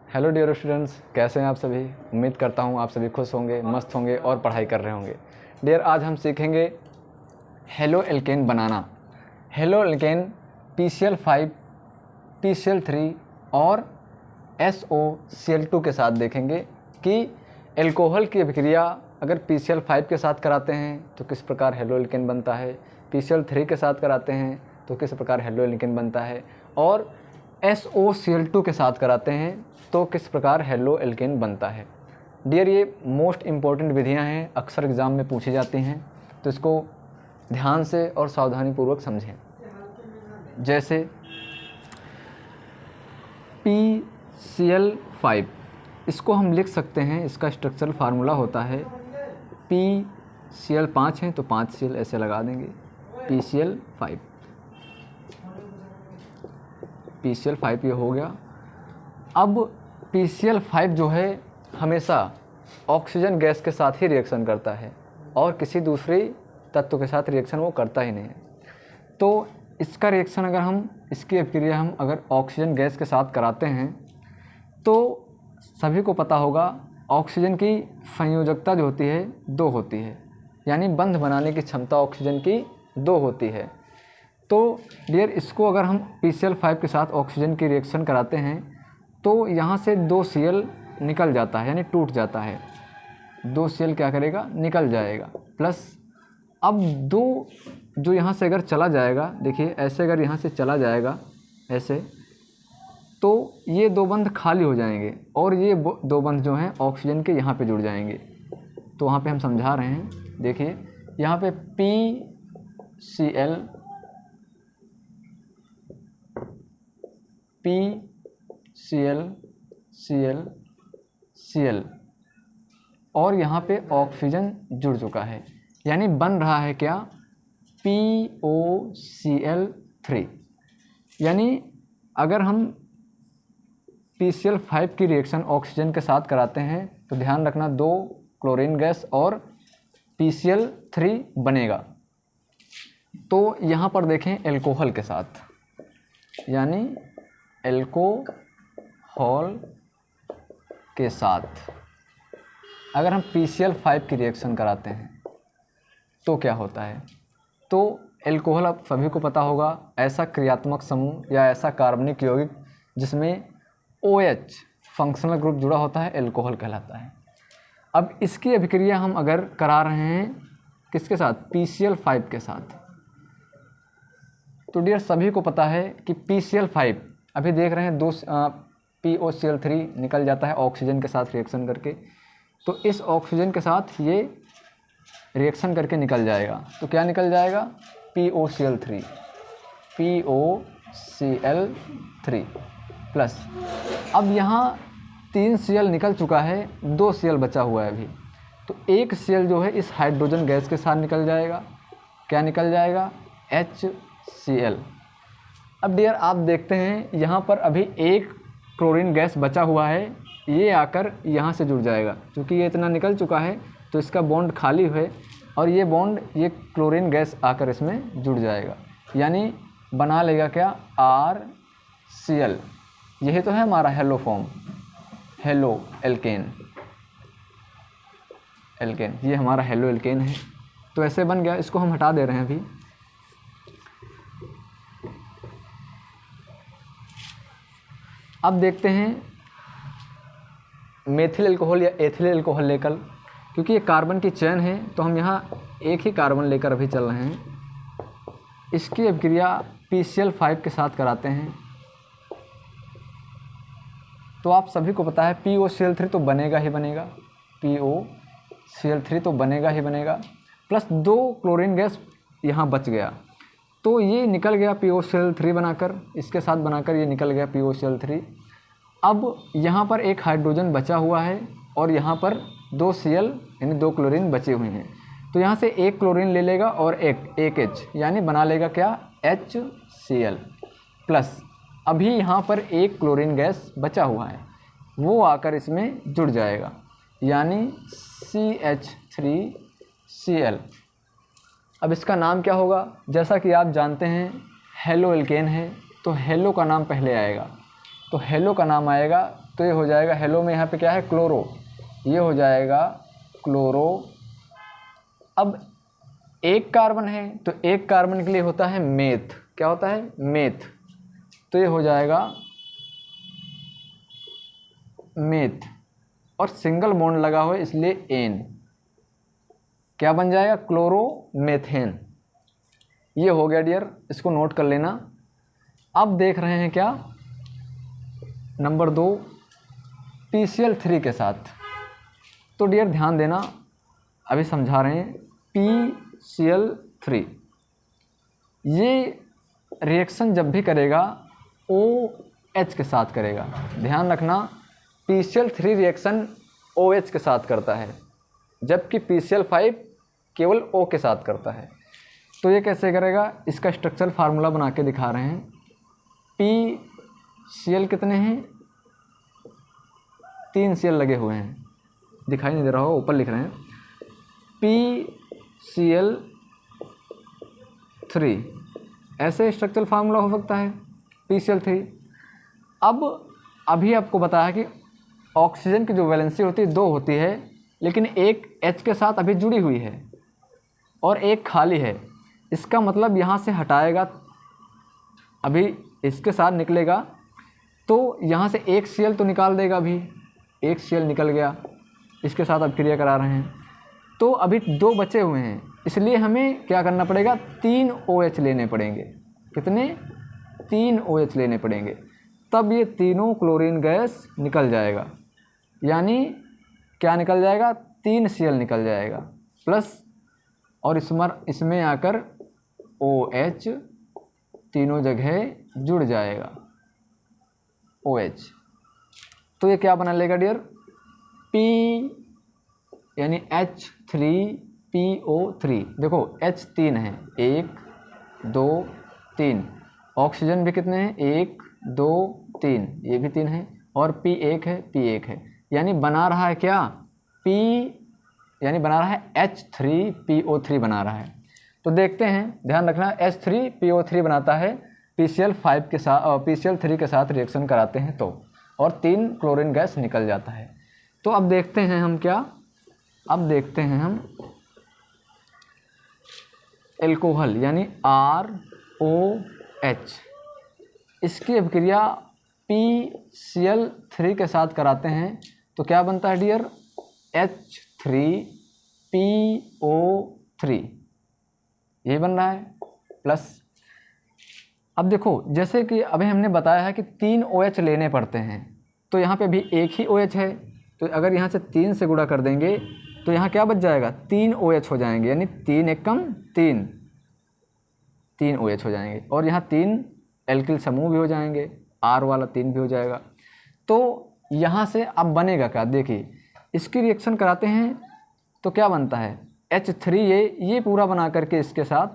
Hello dear students, कैसे हैं आप सभी। उम्मीद करता हूं आप सभी खुश होंगे, मस्त होंगे और पढ़ाई कर रहे होंगे। डियर, आज हम सीखेंगे हेलो एल्केन बनाना। हेलो एल्केन PCl5, PCl3 और SOCl2 के साथ देखेंगे कि एल्कोहल की अभिक्रिया अगर PCl5 के साथ कराते हैं तो किस प्रकार हेलो एल्केन बनता है, PCl3 के साथ कराते हैं तो किस प्रकार हेलो एल्केन बनता है, और SOCl2 के साथ कराते हैं तो किस प्रकार हेलो एल्केन बनता है। डियर, ये मोस्ट इम्पॉर्टेंट विधियां हैं, अक्सर एग्ज़ाम में पूछी जाती हैं, तो इसको ध्यान से और सावधानीपूर्वक समझें। जैसे PCl5, इसको हम लिख सकते हैं, इसका स्ट्रक्चरल फार्मूला होता है PCl5 हैं तो 5Cl ऐसे लगा देंगे, PCl5 ये हो गया। अब PCl5 जो है हमेशा ऑक्सीजन गैस के साथ ही रिएक्शन करता है और किसी दूसरे तत्व के साथ रिएक्शन वो करता ही नहीं है। तो इसका रिएक्शन अगर हम इसकी अभिक्रिया हम अगर ऑक्सीजन गैस के साथ कराते हैं तो सभी को पता होगा ऑक्सीजन की संयोजकता जो होती है 2 होती है, यानी बंध बनाने की क्षमता ऑक्सीजन की 2 होती है। तो डियर, इसको अगर हम PCl5 के साथ ऑक्सीजन की रिएक्शन कराते हैं तो यहाँ से 2Cl निकल जाता है, यानी टूट जाता है। 2Cl क्या करेगा, निकल जाएगा। प्लस अब 2 जो यहाँ से अगर चला जाएगा, देखिए ऐसे अगर यहाँ से चला जाएगा ऐसे, तो ये 2 बंध खाली हो जाएंगे और ये 2 बंध जो हैं ऑक्सीजन के यहाँ पे जुड़ जाएंगे। तो वहाँ पे हम समझा रहे हैं, देखिए यहाँ पे Cl और यहाँ पे ऑक्सीजन जुड़ चुका है, यानी बन रहा है क्या, POCl3। यानी अगर हम PCl5 की रिएक्शन ऑक्सीजन के साथ कराते हैं तो ध्यान रखना 2 क्लोरीन गैस और PCl3 बनेगा। तो यहाँ पर देखें एल्कोहल के साथ, यानी एल्कोहल के साथ अगर हम PCl5 की रिएक्शन कराते हैं तो क्या होता है। तो एल्कोहल, अब सभी को पता होगा, ऐसा क्रियात्मक समूह या ऐसा कार्बनिक यौगिक जिसमें OH फंक्शनल ग्रुप जुड़ा होता है, एल्कोहल कहलाता है। अब इसकी अभिक्रिया हम अगर करा रहे हैं किसके साथ, PCl5 के साथ, तो डियर सभी को पता है कि PCl5 अभी देख रहे हैं 2 POCl3 निकल जाता है ऑक्सीजन के साथ रिएक्शन करके, तो इस ऑक्सीजन के साथ ये रिएक्शन करके निकल जाएगा। तो क्या निकल जाएगा, POCl3 प्लस अब यहाँ 3Cl निकल चुका है, 2Cl बचा हुआ है अभी, तो 1Cl जो है इस हाइड्रोजन गैस के साथ निकल जाएगा। क्या निकल जाएगा, HCl। अब डियर आप देखते हैं यहाँ पर अभी 1 क्लोरीन गैस बचा हुआ है, ये आकर यहाँ से जुड़ जाएगा। क्योंकि ये इतना निकल चुका है तो इसका बॉन्ड खाली है और ये बॉन्ड ये क्लोरीन गैस आकर इसमें जुड़ जाएगा, यानी बना लेगा क्या, RCl। यही तो है हमारा हेलो फॉर्म, हेलो एल्केन। ये हमारा हेलो एल्केन है। तो ऐसे बन गया, इसको हम हटा दे रहे हैं अभी। अब देखते हैं मेथिल अल्कोहल या एथिल अल्कोहल लेकर, क्योंकि ये कार्बन की चेन है तो हम यहाँ एक ही कार्बन लेकर अभी चल रहे हैं। इसकी अभिक्रिया PCl5 के साथ कराते हैं तो आप सभी को पता है POCl3 तो बनेगा ही बनेगा, POCl3 तो बनेगा ही बनेगा, प्लस 2 क्लोरीन गैस यहाँ बच गया, तो ये निकल गया POCl3 बनाकर, इसके साथ बनाकर ये निकल गया POCl3। अब यहाँ पर एक हाइड्रोजन बचा हुआ है और यहाँ पर 2Cl यानी 2 क्लोरीन बचे हुए हैं, तो यहाँ से 1 क्लोरीन ले लेगा और एक H, यानी बना लेगा क्या, HCl। प्लस अभी यहाँ पर 1 क्लोरीन गैस बचा हुआ है, वो आकर इसमें जुड़ जाएगा, यानी CH3Cl। अब इसका नाम क्या होगा, जैसा कि आप जानते हैं हेलो एल्केन है तो हेलो का नाम पहले आएगा, तो हेलो का नाम आएगा, तो ये हो जाएगा हेलो में यहाँ पे क्या है क्लोरो, ये हो जाएगा क्लोरो। अब एक कार्बन है तो एक कार्बन के लिए होता है मेथ, क्या होता है मेथ, तो ये हो जाएगा मेथ, और सिंगल बॉन्ड लगा हुआ है इसलिए एन, क्या बन जाएगा क्लोरोमेथेन। ये हो गया डियर, इसको नोट कर लेना। अब देख रहे हैं क्या नंबर 2 PCl3 के साथ। तो डियर ध्यान देना, अभी समझा रहे हैं PCl3, ये रिएक्शन जब भी करेगा OH के साथ करेगा। ध्यान रखना PCl3 रिएक्शन OH के साथ करता है, जबकि PCl5 केवल O के साथ करता है। तो ये कैसे करेगा, इसका स्ट्रक्चर फार्मूला बना के दिखा रहे हैं। PCl कितने हैं, 3 Cl लगे हुए हैं, दिखाई नहीं दे रहा हो, ऊपर लिख रहे हैं PCl3, ऐसे स्ट्रक्चरल फार्मूला हो सकता है PCl3। अब अभी आपको बताया कि ऑक्सीजन की जो वैलेंसी होती है 2 होती है, लेकिन एक H के साथ अभी जुड़ी हुई है और एक खाली है। इसका मतलब यहाँ से हटाएगा, अभी इसके साथ निकलेगा तो यहाँ से एक Cl तो निकाल देगा, अभी एक Cl निकल गया, इसके साथ अब क्रिया करा रहे हैं, तो अभी 2 बचे हुए हैं, इसलिए हमें क्या करना पड़ेगा 3 OH लेने पड़ेंगे। कितने, 3 OH लेने पड़ेंगे, तब ये तीनों क्लोरीन गैस निकल जाएगा। यानी क्या निकल जाएगा, 3 Cl निकल जाएगा प्लस, और इसमें आकर OH तीनों जगह जुड़ जाएगा OH। तो ये क्या बना लेगा डियर, P यानी H3PO3। देखो H 3 है, 1 2 3, ऑक्सीजन भी कितने हैं 1 2 3, ये भी 3 है, और P 1 है, P 1 है, यानी बना रहा है क्या P, यानी बना रहा है H3PO3 बना रहा है। तो देखते हैं, ध्यान रखना H3PO3 बनाता है PCl5 के साथ, PCl3 के साथ रिएक्शन कराते हैं तो, और 3 क्लोरीन गैस निकल जाता है। तो अब देखते हैं हम क्या, अब देखते हैं हम एल्कोहल यानी ROH, इसकी अभिक्रिया PCl3 के साथ कराते हैं तो क्या बनता है डियर, H3PO3, यही बन रहा है प्लस। अब देखो जैसे कि अभी हमने बताया है कि 3 OH लेने पड़ते हैं, तो यहाँ पे भी एक ही OH है, तो अगर यहाँ से 3 से गुणा कर देंगे तो यहाँ क्या बच जाएगा, 3 OH हो जाएंगे, यानी 3 एकम 3 OH हो जाएंगे, और यहाँ 3 एल्किल समूह भी हो जाएंगे, R वाला 3 भी हो जाएगा। तो यहाँ से अब बनेगा क्या, देखिए इसकी रिएक्शन कराते हैं तो क्या बनता है H3, ये पूरा बना करके इसके साथ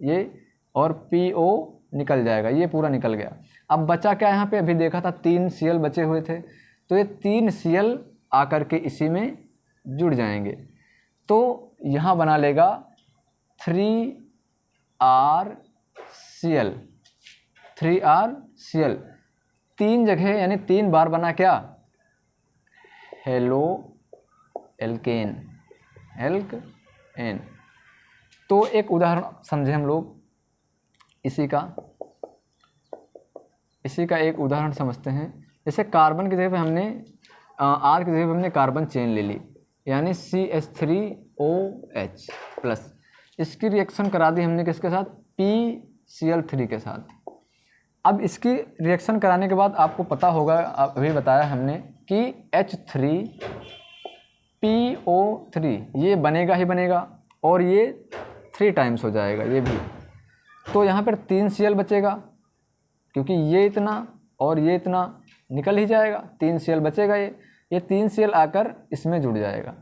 ये, और PO निकल जाएगा, ये पूरा निकल गया। अब बचा क्या यहाँ पे, अभी देखा था 3 Cl बचे हुए थे, तो ये 3 Cl आकर के इसी में जुड़ जाएंगे, तो यहाँ बना लेगा 3RCl, 3RCl, 3 जगह यानी 3 बार बना क्या, हेलो एल्केन, एल्केन। तो एक उदाहरण समझे हम लोग, इसी का एक उदाहरण समझते हैं। जैसे कार्बन की जगह पे हमने R की जगह पे हमने कार्बन चेन ले ली, यानी CH3OH प्लस, इसकी रिएक्शन करा दी हमने किसके साथ, PCl3 के साथ। अब इसकी रिएक्शन कराने के बाद आपको पता होगा, अभी बताया हमने कि H3PO3 ये बनेगा ही बनेगा, और ये 3 टाइम्स हो जाएगा ये भी, तो यहाँ पर 3 Cl बचेगा, क्योंकि ये इतना और ये इतना निकल ही जाएगा, 3 Cl बचेगा, ये 3 Cl आकर इसमें जुड़ जाएगा,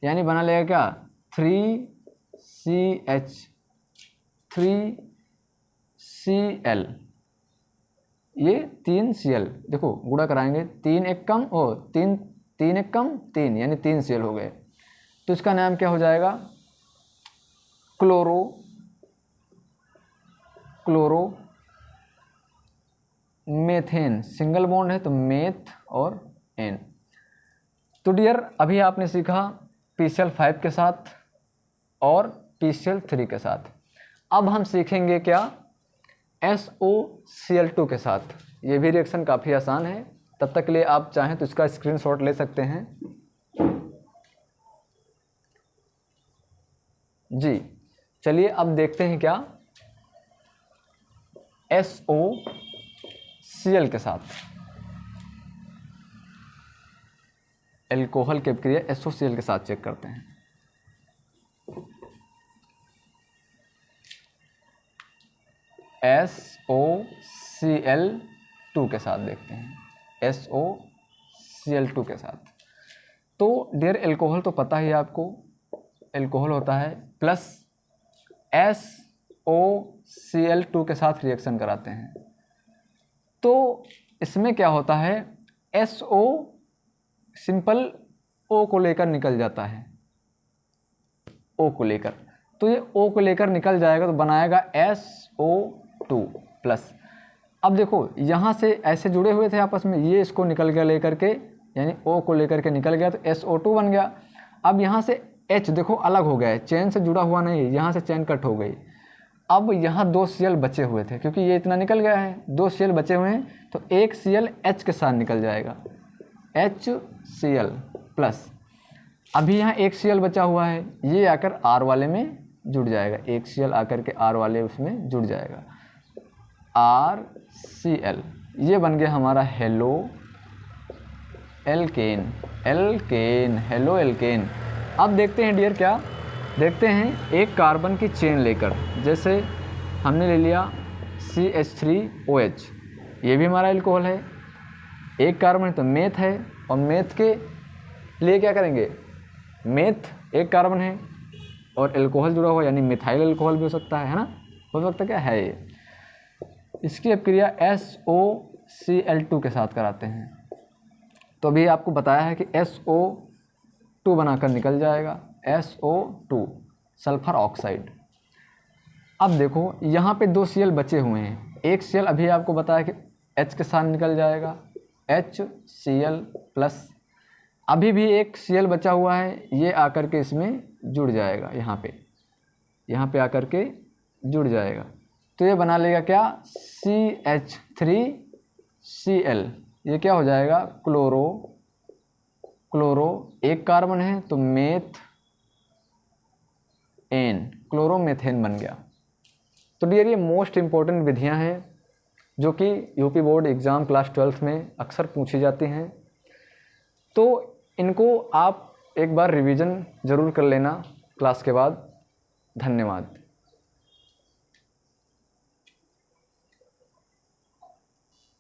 यानी बना लेगा क्या 3CH3Cl, ये 3 Cl, देखो गुणा कराएंगे, 3 एक कम और 3 एक कम 3, यानी 3 Cl हो गए, तो इसका नाम क्या हो जाएगा, क्लोरो मेथेन, सिंगल बॉन्ड है तो मेथ और एन। तो डियर अभी आपने सीखा PCl5 के साथ और PCl3 के साथ। अब हम सीखेंगे क्या, SOCl2 के साथ। ये भी रिएक्शन काफ़ी आसान है, तब तक के लिए आप चाहें तो इसका स्क्रीनशॉट ले सकते हैं जी। चलिए अब देखते हैं क्या SOCl के साथ एल्कोहल की अभिक्रिया SOCl के साथ चेक करते हैं। SOCl2 के साथ देखते हैं, SOCl2 के साथ। तो डियर एल्कोहल तो पता ही आपको, एल्कोहल होता है प्लस SOCl2 के साथ रिएक्शन कराते हैं। तो इसमें क्या होता है, SO सिंपल O को लेकर निकल जाता है, O को लेकर, तो ये O को लेकर निकल जाएगा तो बनाएगा SO2 प्लस। अब देखो यहाँ से ऐसे जुड़े हुए थे आपस में, ये इसको निकल गया लेकर के, यानी O को लेकर के निकल गया तो SO2 बन गया। अब यहाँ से H देखो अलग हो गया है, चेन से जुड़ा हुआ नहीं, यहाँ से चेन कट हो गई। अब यहाँ 2 Cl बचे हुए थे, क्योंकि ये इतना निकल गया है, 2 Cl बचे हुए हैं तो एक Cl H के साथ निकल जाएगा, HCl प्लस। अभी यहाँ एक Cl बचा हुआ है, ये आकर R वाले में जुड़ जाएगा, एक Cl आकर के R वाले उसमें जुड़ जाएगा, RCl। ये बन गया हमारा हेलो एल्केन, हेलो एल्केन। अब देखते हैं डियर क्या देखते हैं, एक कार्बन की चेन लेकर, जैसे हमने ले लिया CH3OH, ये भी हमारा एल्कोहल है, एक कार्बन है तो मेथ है, और मेथ के लिए क्या करेंगे, मेथ एक कार्बन है और एल्कोहल जुड़ा हुआ, यानी मिथाइल एल्कोहल भी हो सकता है ना, हो सकता क्या है ये। इसकी अभिक्रिया SOCl2 के साथ कराते हैं। तो अभी आपको बताया है कि SO2 बनाकर निकल जाएगा, SO2 सल्फर ऑक्साइड। अब देखो यहाँ पे 2 Cl बचे हुए हैं, एक Cl अभी आपको बताया कि H के साथ निकल जाएगा, HCl प्लस। अभी भी एक Cl बचा हुआ है, ये आकर के इसमें जुड़ जाएगा, यहाँ पे आकर के जुड़ जाएगा, तो ये बना लेगा क्या, CH3Cl। ये क्या हो जाएगा, क्लोरो एक कार्बन है तो मेथ एन, क्लोरोमेथेन बन गया। तो डियर ये मोस्ट इम्पोर्टेंट विधियां हैं जो कि UP board exam class 12th में अक्सर पूछी जाती हैं। तो इनको आप एक बार रिवीजन ज़रूर कर लेना क्लास के बाद। धन्यवाद।